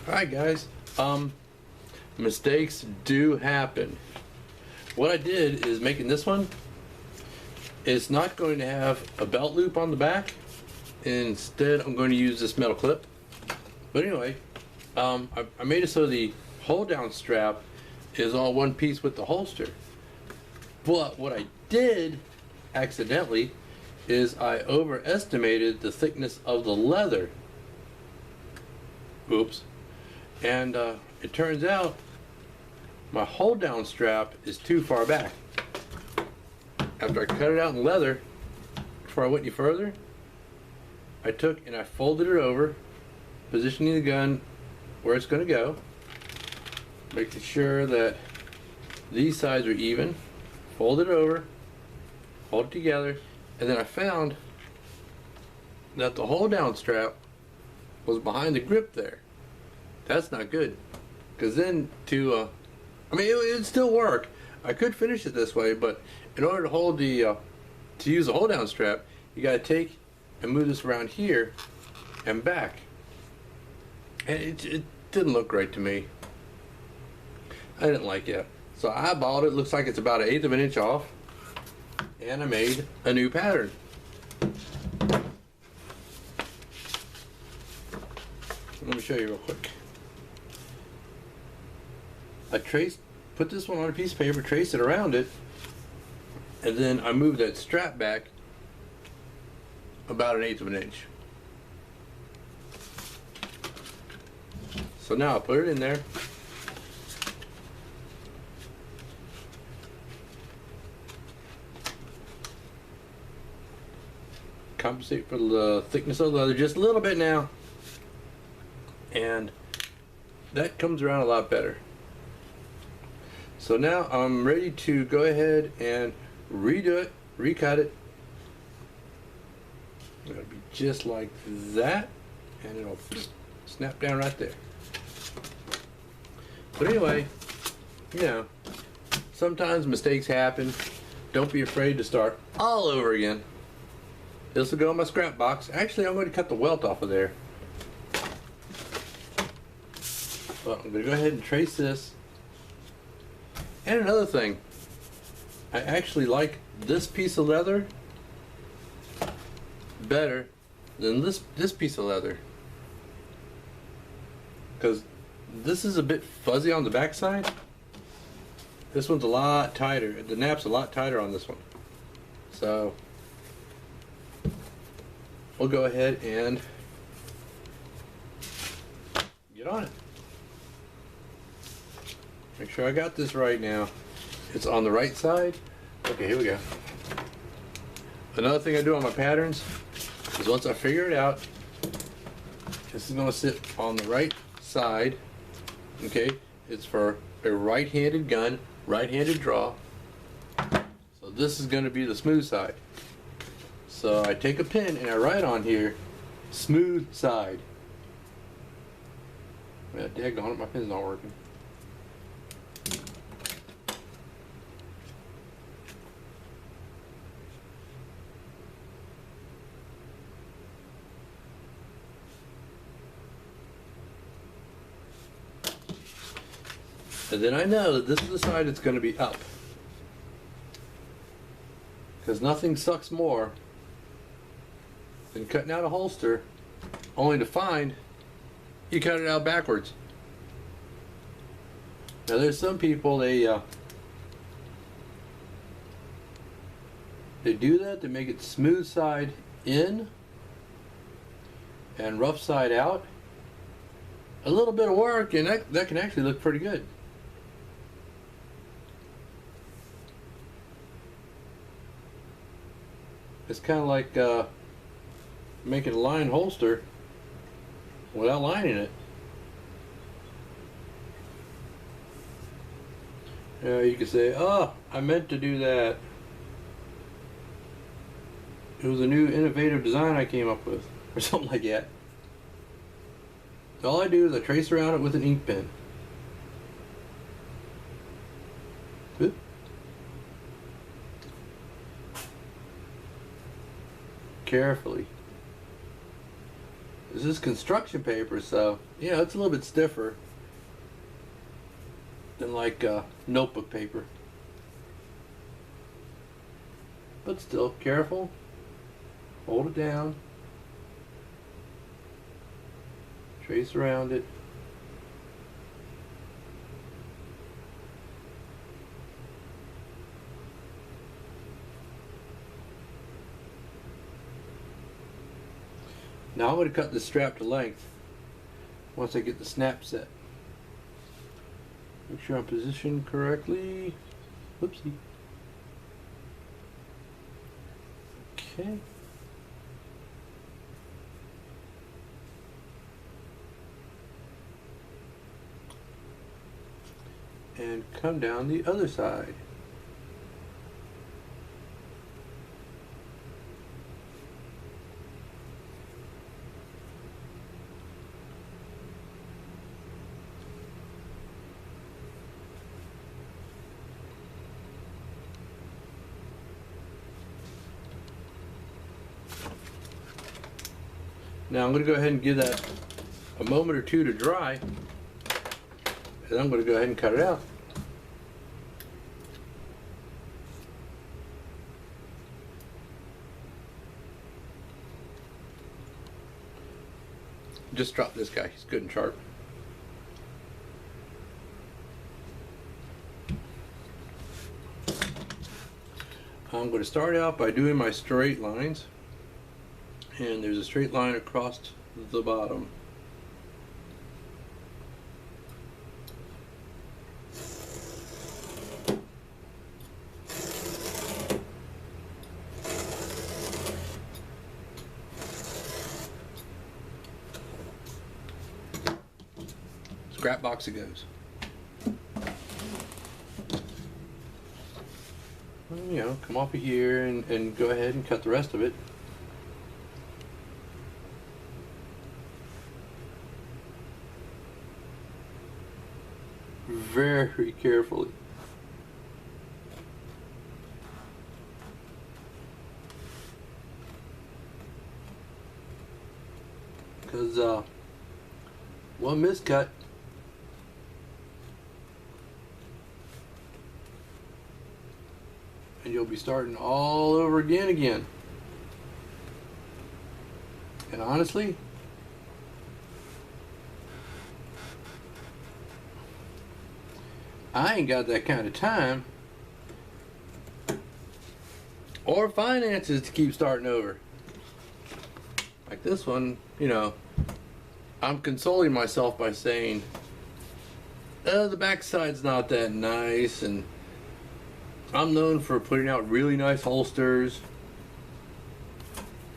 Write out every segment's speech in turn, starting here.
Alright guys, mistakes do happen. What I did is making this one, it's not going to have a belt loop on the back. Instead I'm going to use this metal clip. But anyway, I made it so the hold down strap is all one piece with the holster. But what I did accidentally is I overestimated the thickness of the leather. Oops. And it turns out my hold down strap is too far back. After I cut it out in leather, before I went any further, I took and I folded it over, positioning the gun where it's going to go, making sure that these sides are even, fold it over, hold it together, and then I found that the hold down strap was behind the grip there. That's not good, because then it would still work. I could finish it this way, but in order to hold to use the hold down strap, you got to take and move this around here and back, and it didn't look right to me. I didn't like it, so I bought it. Looks like it's about 1/8 of an inch off, and I made a new pattern. Let me show you real quick. I put this one on a piece of paper, traced it around it, and then I moved that strap back about 1/8 of an inch. So now I'll put it in there. Compensate for the thickness of the leather just a little bit now, and that comes around a lot better. So now I'm ready to go ahead and redo it, recut it. It'll be just like that, and it'll snap down right there. But anyway, you know, sometimes mistakes happen. Don't be afraid to start all over again. This will go in my scrap box. Actually, I'm going to cut the welt off of there. But I'm going to go ahead and trace this. And another thing, I actually like this piece of leather better than this piece of leather, because this is a bit fuzzy on the back side. This one's a lot tighter. The nap's a lot tighter on this one. So we'll go ahead and get on it. Make sure I got this right now. It's on the right side. Okay, here we go. Another thing I do on my patterns is once I figure it out, this is going to sit on the right side. Okay, it's for a right-handed gun, right-handed draw. So this is going to be the smooth side. So I take a pen and I write on here, smooth side. Yeah, daggone it, my pen's not working. And then I know that this is the side that's going to be up, because nothing sucks more than cutting out a holster only to find you cut it out backwards. Now there's some people, they do that. They make it smooth side in and rough side out. A little bit of work, and that can actually look pretty good. It's kind of like making a lined holster without lining it. You could say, oh, I meant to do that. It was a new innovative design I came up with, or something like that. All I do is I trace around it with an ink pen. Oop. Carefully. This This is construction paper, so yeah, it's a little bit stiffer than like notebook paper. But still, careful. Hold it down. Trace around it. Now I'm going to cut this strap to length once I get the snap set. Make sure I'm positioned correctly. Whoopsie. Okay. And come down the other side. Now I'm going to go ahead and give that a moment or two to dry, and I'm going to go ahead and cut it out. Just drop this guy, he's good and sharp. I'm going to start out by doing my straight lines. And there's a straight line across the bottom. Scrap box it goes. You know, come off of here and go ahead and cut the rest of it. Very carefully. Because one miscut and you'll be starting all over again. And honestly, I ain't got that kind of time or finances to keep starting over. Like this one, you know, I'm consoling myself by saying, the backside's not that nice, and I'm known for putting out really nice holsters.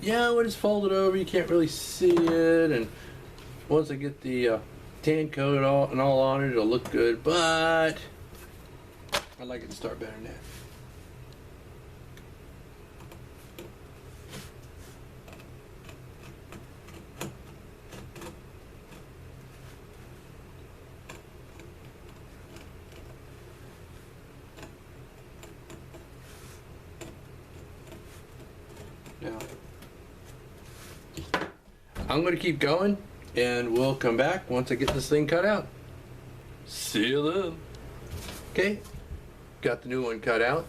Yeah, when it's folded over, you can't really see it, and once I get the tan coat and all on it, it'll look good, but I'd like it to start better than that. Now, I'm going to keep going, and we'll come back once I get this thing cut out. See you then. Okay, got the new one cut out.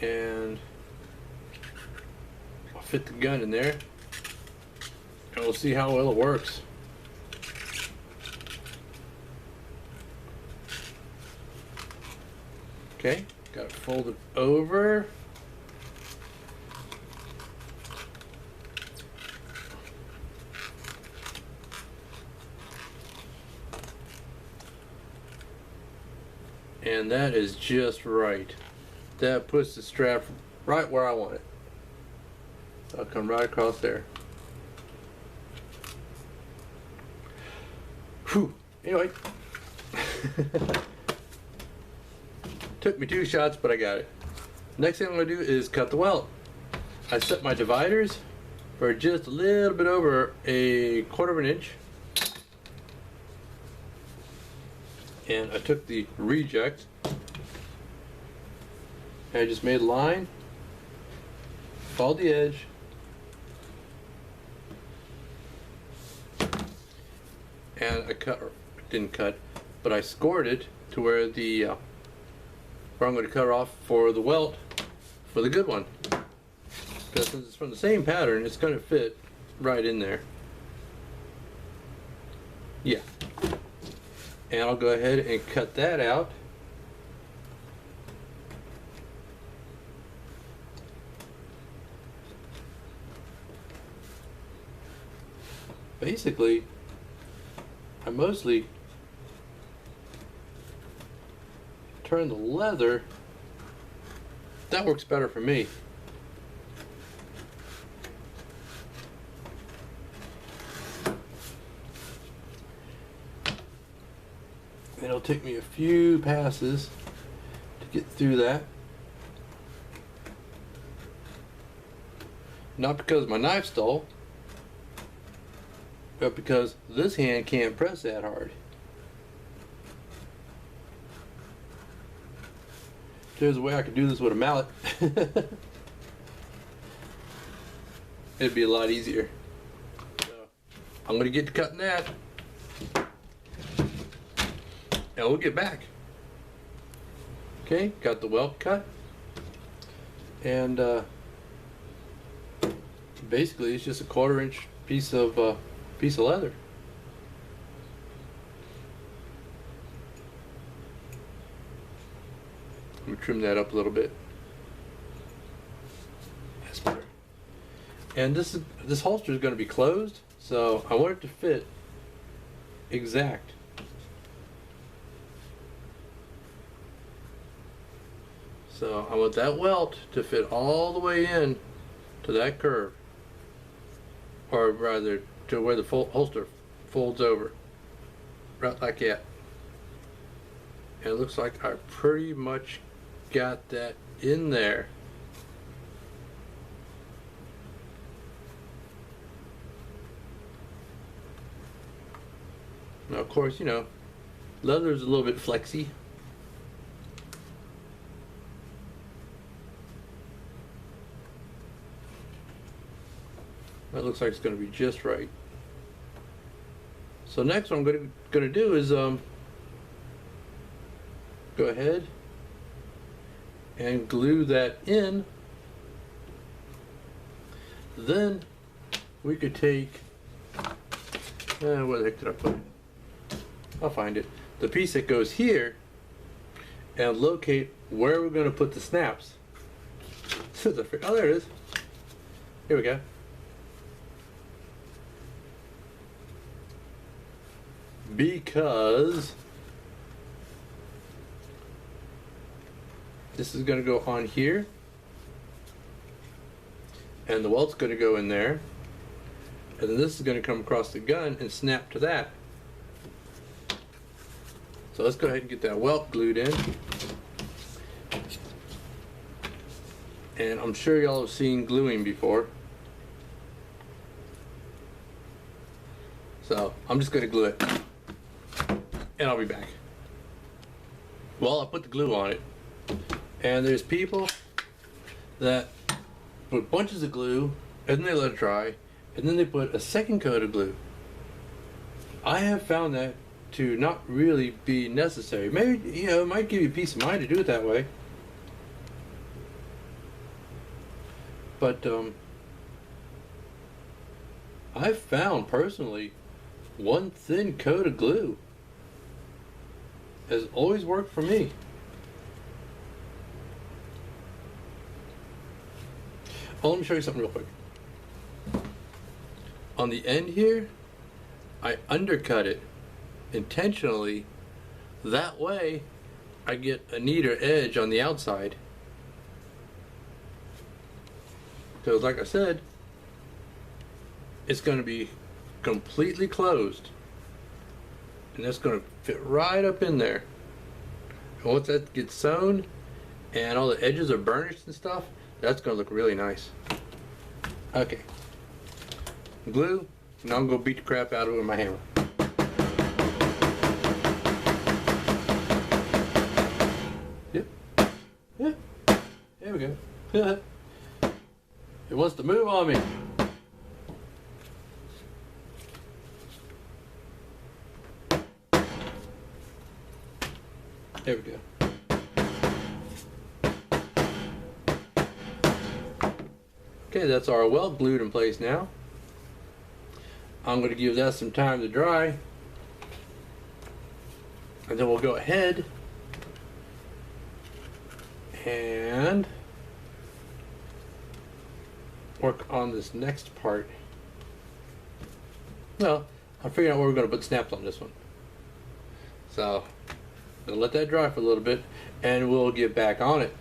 And I'll fit the gun in there, and we'll see how well it works. Okay, got it folded over. And that is just right. That puts the strap right where I want it. So I'll come right across there. Whew. Anyway. Took me 2 shots, but I got it. Next thing I'm going to do is cut the welt. I set my dividers for just a little bit over a 1/4 of an inch. And I took the reject and I just made a line, followed the edge, and I didn't cut, but I scored it to where where I'm going to cut off for the welt for the good one. Because since it's from the same pattern, it's going to fit right in there. Yeah. And I'll go ahead and cut that out. Basically, I mostly turn the leather. That works better for me. It'll take me a few passes to get through that. Not because my knife's dull, but because this hand can't press that hard. There's a way I could do this with a mallet. It'd be a lot easier. So I'm gonna get to cutting that, and we'll get back. Okay, got the welt cut, and basically it's just a 1/4 inch piece of leather. Let me trim that up a little bit. That's better. And this holster is going to be closed, so I want it to fit exact. So I want that welt to fit all the way in to that curve, or rather to where the holster folds over, right like that. And it looks like I pretty much got that in there. Now, of course, you know, leather is a little bit flexy. That looks like it's going to be just right. So next, what I'm going to do is go ahead and glue that in. Then we could take, where the heck did I put it? I'll find it. The piece that goes here, and locate where we're going to put the snaps. Oh, there it is. Here we go. Because this is going to go on here, and the welt's going to go in there, and then this is going to come across the gun and snap to that. So let's go ahead and get that welt glued in. And I'm sure y'all have seen gluing before. So I'm just going to glue it, and I'll be back. Well, I put the glue on it, and there's people that put bunches of glue, and then they let it dry, and then they put a second coat of glue. I have found that to not really be necessary. Maybe, you know, it might give you peace of mind to do it that way. But I've found personally, one thin coat of glue has always worked for me. Oh, let me show you something real quick. On the end here, I undercut it intentionally. That way, I get a neater edge on the outside. Because like I said, it's going to be completely closed. And that's going to fit right up in there. And once that gets sewn and all the edges are burnished and stuff, that's going to look really nice. Okay. Glue. Now I'm going to beat the crap out of it with my hammer. Yep. Yeah. There we go. It wants to move on me. There we go. Okay, that's our welt glued in place now. I'm going to give that some time to dry. And then we'll go ahead and work on this next part. Well, I'm figuring out where we're going to put snaps on this one. So, I'm going to let that dry for a little bit and we'll get back on it.